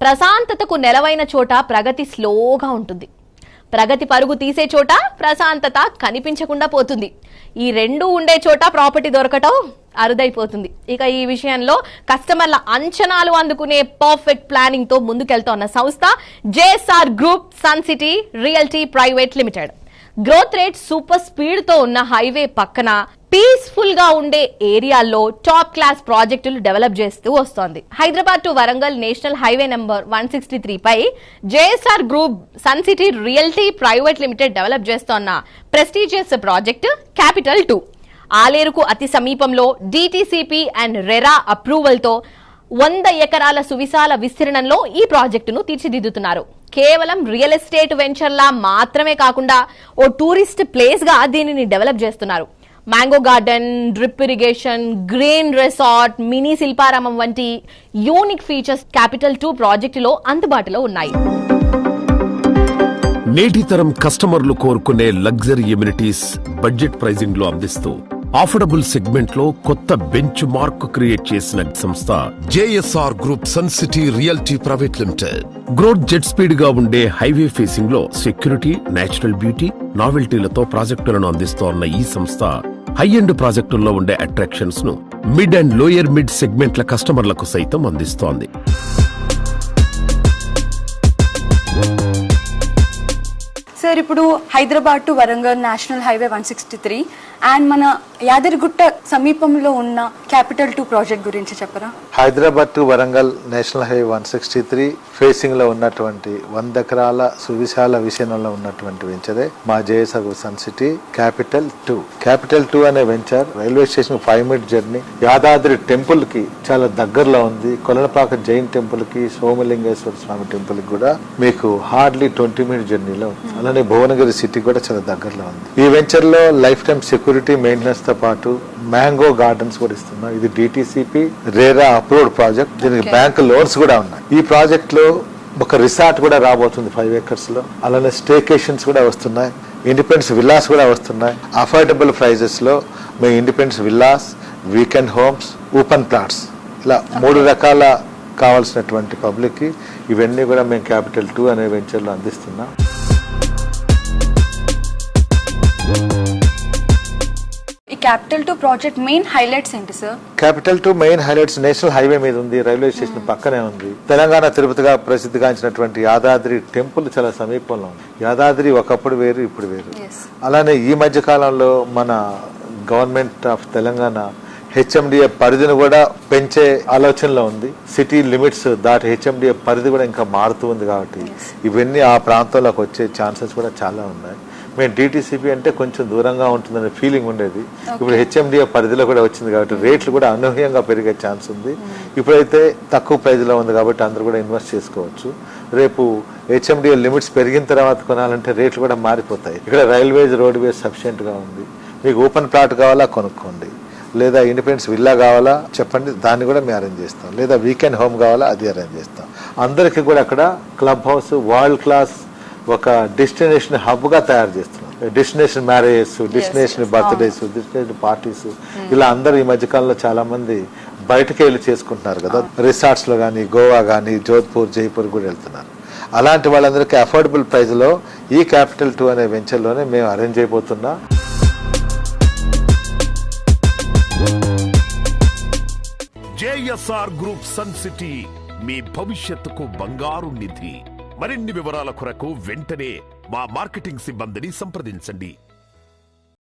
ప్రశాంతతకు నెలవైన చోట ప్రగతి స్లోగా ఉంటుంది. ప్రగతి పరుగు తీసే చోట ప్రశాంతత కనిపించకుండా పోతుంది. ఈ రెండు ఉండే చోట ప్రాపర్టీ దొరకటం అరుదైపోతుంది. ఇక ఈ విషయంలో కస్టమర్ల అంచనాలు అందుకునే పర్ఫెక్ట్ ప్లానింగ్ తో ముందుకెళ్తోన్న సంస్థ JSR group sun city realty private limited. Growth rate super speed తో ఉన్న హైవే పక్కన పీస్ఫుల్ గా ఉండే ఏరియాల్లో టాప్ క్లాస్ ప్రాజెక్టులు డెవలప్ చేస్తూ వస్తోంది. Hyderabad to Warangal national highway number 163 పై JSR group sun city realty private limited develop చేస్తోన్న ప్రెస్టీజియస్ ప్రాజెక్ట్ క్యాపిటల్ 2 ఆలేరుకు అతి సమీపంలో డిటిసిపి అండ్ రెరా అప్రూవల్ తో 100 ఎకరాల సువిశాల విస్తీర్ణంలో ఈ ప్రాజెక్టును తీర్చిదిద్దుతున్నారు. కేవలం రియల్ ఎస్టేట్ వెంచర్లా మాత్రమే కాకుండా ఓ టూరిస్ట్ ప్లేస్ గా దీనిని డెవలప్ చేస్తున్నారు. Mango garden, drip irrigation, green resort, mini Shilparamam వంటి యూనిక్ ఫీచర్స్ క్యాపిటల్ 2 ప్రాజెక్టులో అందుబాటులో ఉన్నాయి. నేటి తరం కస్టమర్లు కోరుకునే లగ్జరీ ఎమ్యూనిటీస్ బడ్జెట్ ప్రైజింగ్ లో అందిస్తూ అఫోర్డబుల్ సెగ్మెంట్ లో కొత్త బెంచ్ మార్క్ క్రియేట్ చేసిన సంస్థ JSR group sun city realty private limited. Growth jet speed గా ఉండే హైవే ఫేసింగ్ లో సెక్యూరిటీ, నేచురల్ బ్యూటీ, నావెల్టీలతో ప్రాజెక్టులను అందిస్తోన్న ఈ సంస్థ హై ఎండ్ ప్రాజెక్టుల్లో ఉండే అట్రాక్షన్స్ ను మిడ్ అండ్ లోయర్ మిడ్ సెగ్మెంట్ల కస్టమర్లకు సైతం అందిస్తోంది. సార్, ఇప్పుడు Hyderabad to Warangal national highway 163 and మన యాదగిరిగుట్ట సమీపంలో ఉన్న క్యాపిటల్ 2 ప్రాజెక్ట్ గురించి చెప్పరా? Hyderabad to Warangal national highway 163 facing లో ఉన్నటువంటి 100 ఎకరాల సువిశాల విషయంలో ఉన్నటువంటి వెంచరే మా JSR sun city capital 2. Capital 2 అనే venture railway station 5 minute journey, Yadadri temple కి చాలా దగ్గరలో ఉంది. కొలనపాక జైన్ టెంపుల్ కి, సోమలింగేశ్వర స్వామి టెంపుల్ కి కూడా మీకు హార్డ్లీ 20 మినిట్ జర్నీలో ఉంది. అలానే భువనగిరి సిటీ కూడా చాలా దగ్గరలో ఉంది. ఈ వెంచర్ లో లైఫ్ టైం సెక్యూరిటీ, మెయింటెనెన్స్ తో పాటు మ్యాంగో గార్డెన్స్ కూడా ఇస్తున్నాం. ఇది డిటిసిపి రేరా అప్రూవ్డ్ ప్రాజెక్ట్. దీనికి బ్యాంక్ లోన్స్ కూడా ఉన్నాయి. ఈ ప్రాజెక్ట్ లో ఒక రిసార్ట్ కూడా రాబోతుంది 5 acres లో. అలానే స్టేకేషన్స్ కూడా వస్తున్నాయి. ఇండిపెండెన్స్ విల్లాస్ కూడా వస్తున్నాయి. అఫోర్డబుల్ ప్రైజెస్ లో మీ independence villas, weekend homes, open plots, ఇలా 3 రకాల కావాల్సినటువంటి పబ్లిక్ కి ఇవన్నీ కూడా మేము క్యాపిటల్ 2 అనే వెంచర్ లో అందిస్తున్నాం. ఈ క్యాపిటల్ 2 ప్రాజెక్ట్ మెయిన్ హైలైట్స్ ఏంటి sir? Capital 2 main highlights national highway మీద ఉంది, రైల్వే స్టేషన్ పక్కనే ఉంది. తెలంగాణ తిరుపతిగా ప్రసిద్ధిగాంచినటువంటి యాదాద్రి టెంపుల్ చాలా సమీపంలో ఉంది. యాదాద్రి ఒకప్పుడు వేరు, ఇప్పుడు వేరు. అలానే ఈ మధ్య కాలంలో మన గవర్నమెంట్ ఆఫ్ తెలంగాణ హెచ్ఎండిఏ పరిధిని కూడా పెంచే ఆలోచనలో ఉంది. సిటీ లిమిట్స్ దాటి హెచ్ఎండిఏ పరిధి కూడా ఇంకా మారుతూ ఉంది. కాబట్టి ఇవన్నీ ఆ ప్రాంతంలోకి వచ్చే ఛాన్సెస్ కూడా చాలా ఉన్నాయి. మేము డిటిసిపి అంటే కొంచెం దూరంగా ఉంటుందనే ఫీలింగ్ ఉండేది. ఇప్పుడు హెచ్ఎండిఏ పరిధిలో కూడా వచ్చింది కాబట్టి రేట్లు కూడా అనూహ్యంగా పెరిగే ఛాన్స్ ఉంది. ఇప్పుడైతే తక్కువ ప్రైజ్లో ఉంది కాబట్టి అందరూ కూడా ఇన్వెస్ట్ చేసుకోవచ్చు. రేపు హెచ్ఎండిఏ లిమిట్స్ పెరిగిన తర్వాత కొనాలంటే రేట్లు కూడా మారిపోతాయి. ఇక్కడ రైల్వేస్, రోడ్వేస్ సఫిషియెంట్గా ఉంది. మీకు ఓపెన్ ప్లాట్ కావాలా కొనుక్కోండి, లేదా ఇండిపెండెన్స్ విల్లా కావాలా చెప్పండి, దాన్ని కూడా మేము అరేంజ్ చేస్తాం. లేదా వీకెండ్ హోమ్ కావాలా, అది అరేంజ్ చేస్తాం. అందరికీ కూడా అక్కడ క్లబ్ హౌస్, వరల్డ్ క్లాస్ ఒక డెస్టినేషన్ హబ్ గా తయారు చేస్తున్నాం. Destination marriages, destination birthdays, destination parties, ఇలా అందరూ ఈ మధ్యకాలంలో చాలా మంది బయటకు వెళ్ళి చేసుకుంటున్నారు కదా. రిసార్ట్స్ లో కానీ, గోవా కానీ, జోధ్పూర్, జైపూర్ కూడా వెళ్తున్నారు. అలాంటి వాళ్ళందరికీ అఫోర్డబుల్ ప్రైస్ లో ఈ క్యాపిటల్ 2 అనే వెంచర్ లోనే మేము అరేంజ్ అయిపోతున్నాం. జేఎస్ఆర్ గ్రూప్ సన్ సిటీ మీ భవిష్యత్తుకు బంగారు నిధి. మరిన్ని వివరాల కొరకు వెంటనే మా మార్కెటింగ్ సిబ్బందిని సంప్రదించండి.